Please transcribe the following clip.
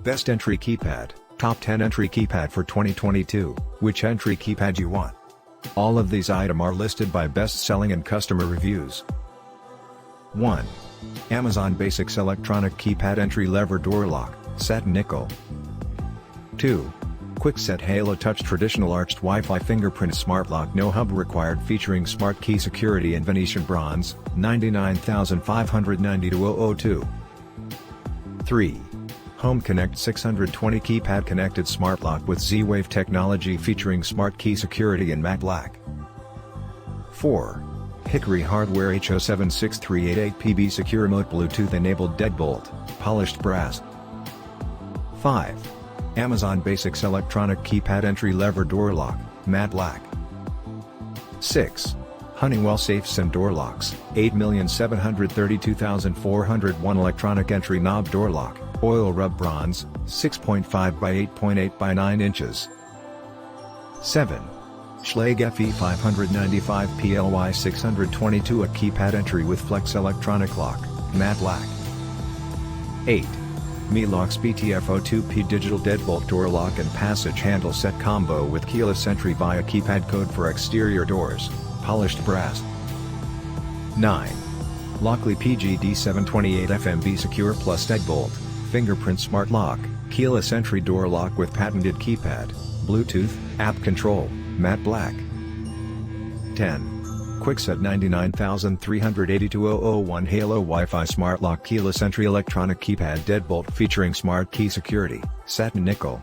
Best entry keypad, top 10 entry keypad for 2022, which entry keypad you want? All of these items are listed by best-selling and customer reviews. 1. Amazon Basics Electronic Keypad Entry Lever Door Lock, Satin Nickel. 2. Quickset Halo Touch Traditional Arched Wi-Fi Fingerprint Smart Lock No Hub Required featuring Smart Key Security and Venetian Bronze, 99,590-002. 3. Home Connect 620 Keypad Connected Smart Lock with Z-Wave technology featuring Smart Key Security and Matte Black. 4. Hickory Hardware HO76388PB Secure Remote Bluetooth Enabled Deadbolt, Polished Brass. 5. Amazon Basics Electronic Keypad Entry Lever Door Lock, Matte Black. 6. Honeywell Safes and Door Locks, 8,732,401 Electronic Entry Knob Door Lock, Oil Rub Bronze, 6.5 by 8.8 by 9 inches. 7. Schlage FE595 PLY 622 A Keypad Entry with Flex Electronic Lock, Matte Black. 8. Meelocks BTF02P Digital Deadbolt Door Lock and Passage Handle Set Combo with Keyless Entry via Keypad Code for Exterior Doors, Polished Brass. 9. Lockley PGD728 FMB Secure Plus Deadbolt, Fingerprint Smart Lock, Keyless Entry Door Lock with patented keypad, Bluetooth, app control, Matte Black. 10. Quickset 99382-001 Halo Wi-Fi Smart Lock Keyless Entry Electronic Keypad Deadbolt featuring Smart Key Security, Satin Nickel.